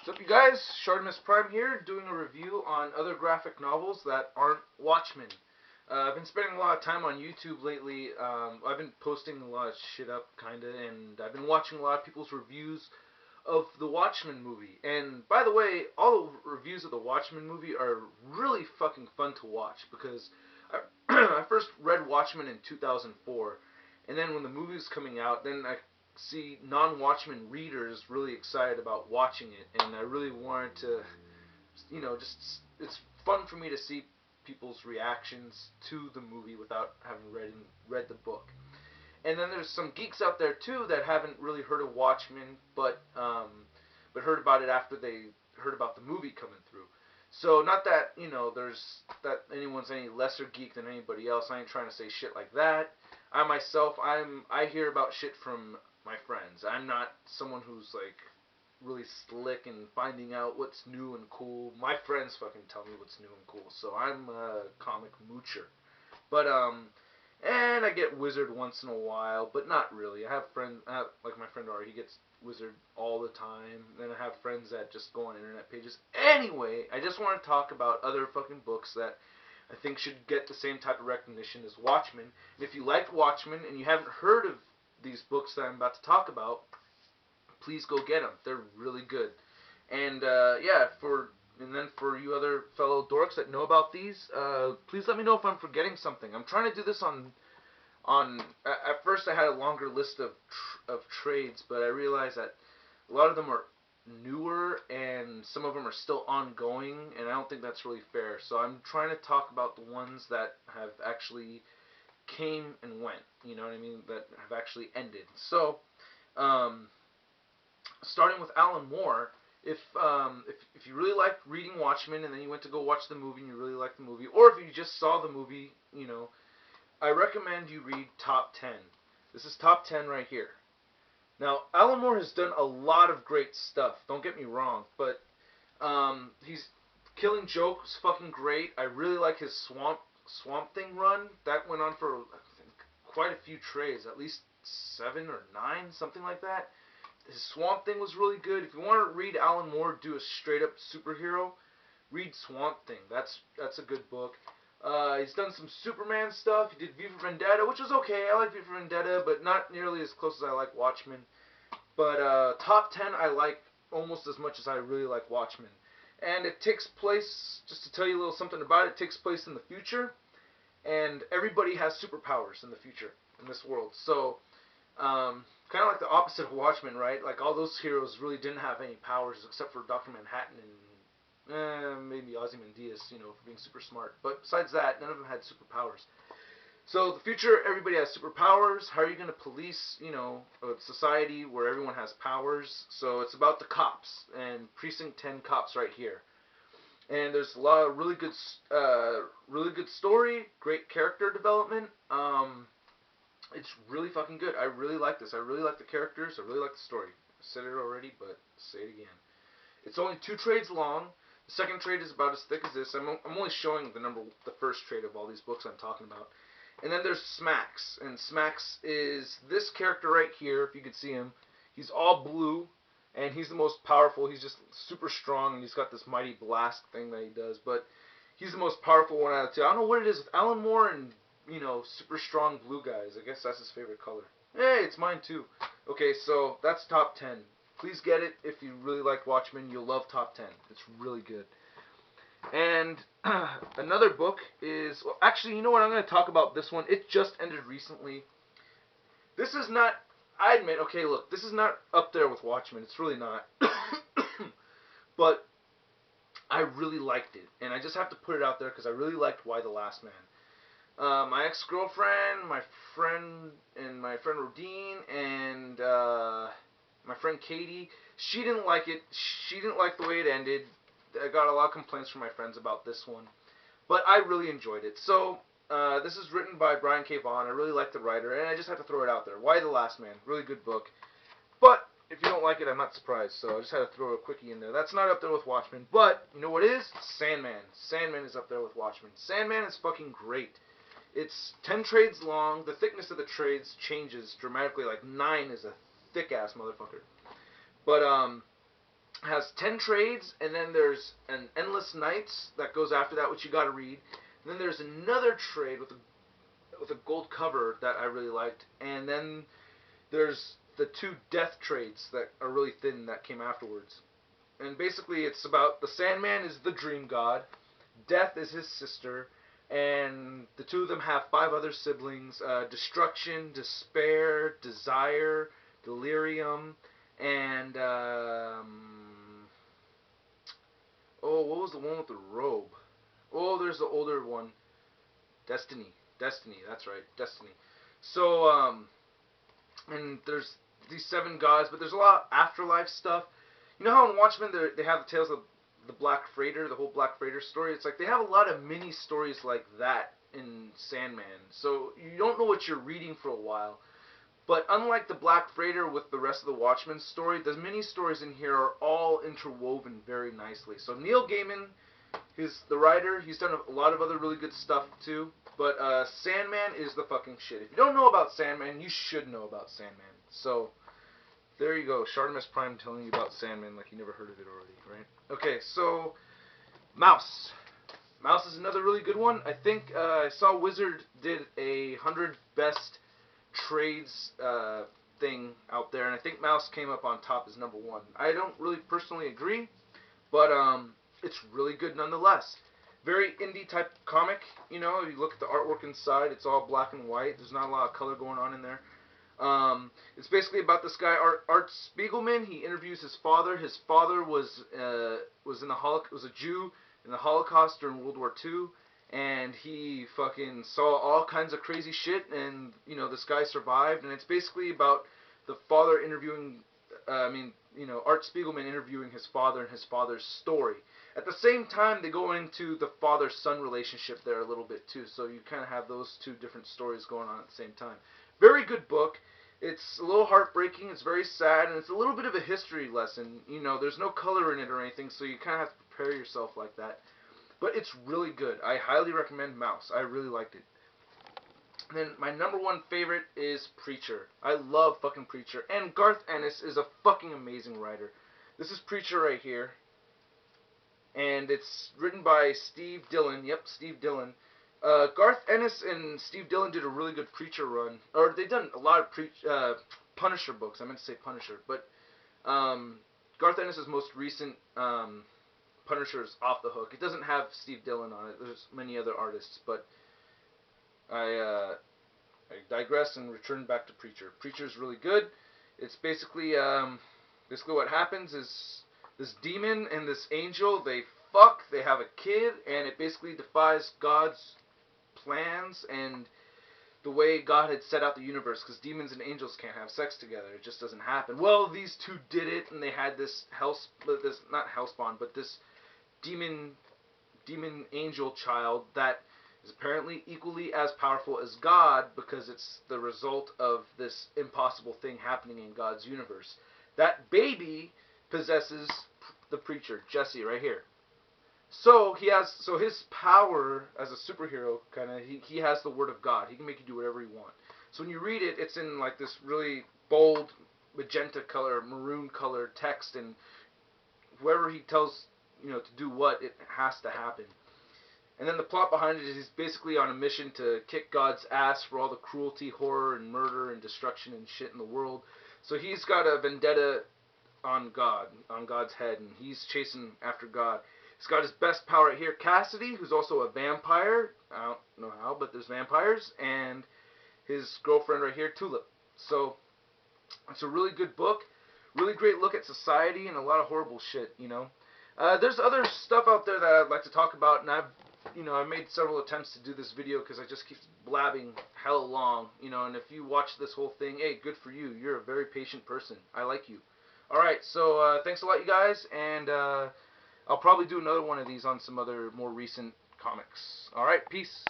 What's up, you guys? Shartimus Prime here, doing a review on other graphic novels that aren't Watchmen. I've been spending a lot of time on YouTube lately. I've been posting a lot of shit up, kinda, and I've been watching a lot of people's reviews of the Watchmen movie. And by the way, all the reviews of the Watchmen movie are really fucking fun to watch because I, I first read Watchmen in 2004, and then when the movie was coming out, then I see non-Watchmen readers really excited about watching it, and I really wanted to, just it's fun for me to see people's reactions to the movie without having read the book. And then there's some geeks out there too that haven't really heard of Watchmen, but heard about it after they heard about the movie coming through. So not that there's that anyone's any lesser geek than anybody else. I ain't trying to say shit like that. I myself, I hear about shit from my friends. I'm not someone who's like really slick and finding out what's new and cool. My friends fucking tell me what's new and cool. So I'm a comic moocher. But and I get Wizard once in a while, but not really. Like my friend Ari, he gets Wizard all the time. Then I have friends that just go on internet pages. Anyway, I just want to talk about other fucking books that I think should get the same type of recognition as Watchmen. And if you like Watchmen and you haven't heard of these books that I'm about to talk about, please go get them. They're really good. And for you other fellow dorks that know about these, please let me know if I'm forgetting something. I'm trying to do this on. At first, I had a longer list of trades, but I realized that a lot of them are newer and some of them are still ongoing, and I don't think that's really fair. So I'm trying to talk about the ones that have actually came and went. You know what I mean? That have actually ended. So, starting with Alan Moore, if you really liked reading Watchmen and then you went to go watch the movie and you really liked the movie, or if you just saw the movie, I recommend you read Top 10. This is Top 10 right here. Now, Alan Moore has done a lot of great stuff. Don't get me wrong, but he's Killing Joke was fucking great. I really like his Swamp Thing run. That went on for I think quite a few trades, at least 7 or 9, something like that. His Swamp Thing was really good. If you want to read Alan Moore do a straight up superhero, read Swamp Thing. That's a good book. He's done some Superman stuff. He did V for Vendetta, which was okay. I like V for Vendetta, but not nearly as close as I like Watchmen. But Top 10 I like almost as much as I really like Watchmen. And it takes place, just to tell you a little something about it, it takes place in the future. And everybody has superpowers in the future, in this world. So, kind of like the opposite of Watchmen, right? Like, all those heroes really didn't have any powers except for Dr. Manhattan and maybe Ozymandias, for being super smart. But besides that, none of them had superpowers. So the future, everybody has superpowers. How are you going to police, a society where everyone has powers? So it's about the cops, and Precinct 10 cops right here. And there's a lot of really good story, great character development. It's really fucking good. I really like this. I really like the characters. I really like the story. I said it already, but say it again. It's only 2 trades long. The second trade is about as thick as this. I'm only showing the first trade of all these books I'm talking about. And then there's Smacks, and Smacks is this character right here. If you could see him, he's all blue, and he's the most powerful. He's just super strong, and he's got this mighty blast thing that he does. But he's the most powerful one out of 2. I don't know what it is with Alan Moore and super strong blue guys. I guess that's his favorite color. Hey, it's mine too. Okay, so that's Top 10. Please get it if you really like Watchmen. You'll love Top 10. It's really good. And another book is, well, actually, you know what? I'm going to talk about this one. It just ended recently. This is not, I admit, okay, look, this is not up there with Watchmen. It's really not. But I really liked it. And I just have to put it out there because I really liked Y the Last Man. My ex-girlfriend, my friend Rodine, and my friend Katie, she didn't like it. She didn't like the way it ended. I got a lot of complaints from my friends about this one. But I really enjoyed it. So, this is written by Brian K. Vaughan. I really like the writer, and I just have to throw it out there. Y the Last Man. Really good book. But, if you don't like it, I'm not surprised. So, I just had to throw a quickie in there. That's not up there with Watchmen. But, you know what is? Sandman. Sandman is up there with Watchmen. Sandman is fucking great. It's 10 trades long. The thickness of the trades changes dramatically. Like 9 is a thick-ass motherfucker. But, has 10 trades, and then there's an Endless Nights that goes after that, which you got to read. And then there's another trade with a gold cover that I really liked, and then there's the 2 Death trades that are really thin that came afterwards. And basically, it's about the Sandman is the dream god, Death is his sister, and the 2 of them have 5 other siblings: Destruction, Despair, Desire, Delirium, and oh, what was the one with the robe? Oh, there's the older one. Destiny. Destiny, that's right. Destiny. So, and there's these 7 gods, but there's a lot of afterlife stuff. You know how in Watchmen they have the Tales of the Black Freighter, the whole Black Freighter story? It's like they have a lot of mini stories like that in Sandman. So you don't know what you're reading for a while. But unlike the Black Freighter with the rest of the Watchmen story, the mini stories in here are all interwoven very nicely. So Neil Gaiman, he's the writer. He's done a lot of other really good stuff too. But Sandman is the fucking shit. If you don't know about Sandman, you should know about Sandman. So there you go. Shartimus Prime telling you about Sandman like you never heard of it already, right? Okay, so Mouse. Mouse is another really good one. I think I saw Wizard did a 100 best trades thing out there, and I think Mouse came up on top as number 1. I don't really personally agree, but it's really good nonetheless. Very indie type comic, you know. If you look at the artwork inside, it's all black and white. There's not a lot of color going on in there. It's basically about this guy Art Spiegelman. He interviews his father. His father was a Jew in the Holocaust during World War II. And he fucking saw all kinds of crazy shit, and, you know, this guy survived, and it's basically about the father interviewing, Art Spiegelman interviewing his father and his father's story. At the same time, they go into the father-son relationship there a little bit, too, so you kind of have those 2 different stories going on at the same time. Very good book. It's a little heartbreaking, it's very sad, and it's a little bit of a history lesson. You know, there's no color in it or anything, so you kind of have to prepare yourself like that. But it's really good. I highly recommend Mouse. I really liked it. And then my number 1 favorite is Preacher. I love fucking Preacher. And Garth Ennis is a fucking amazing writer. This is Preacher right here. And it's written by Steve Dillon. Yep, Steve Dillon. Garth Ennis and Steve Dillon did a really good Preacher run. Or they've done a lot of Punisher books. I meant to say Punisher. But Garth Ennis' most recent Punisher's Off the Hook. It doesn't have Steve Dillon on it. There's many other artists, but I digress and return back to Preacher. Preacher's really good. It's basically what happens is this demon and this angel, they fuck, they have a kid, and it basically defies God's plans and the way God had set out the universe, because demons and angels can't have sex together. It just doesn't happen. Well, these 2 did it, and they had this not hellspawn, but this demon angel child that is apparently equally as powerful as God, because it's the result of this impossible thing happening in God's universe. That baby possesses the Preacher, Jesse, right here. So his power as a superhero, kind of, he has the word of God. He can make you do whatever you want. So when you read it, it's in like this really bold magenta color, maroon color text, and whoever he tells, you know, to do what, it has to happen. And then the plot behind it is he's basically on a mission to kick God's ass for all the cruelty, horror, and murder and destruction and shit in the world. So he's got a vendetta on God, on God's head, and he's chasing after God. He's got his best power right here, Cassidy, who's also a vampire. I don't know how, but there's vampires. And his girlfriend right here, Tulip. So it's a really good book. Really great look at society and a lot of horrible shit, you know. There's other stuff out there that I'd like to talk about, and I've made several attempts to do this video because I just keep blabbing hell long, you know, and if you watch this whole thing, hey, good for you. You're a very patient person. I like you. Alright, so thanks a lot, you guys, and I'll probably do another one of these on some other more recent comics. Alright, peace.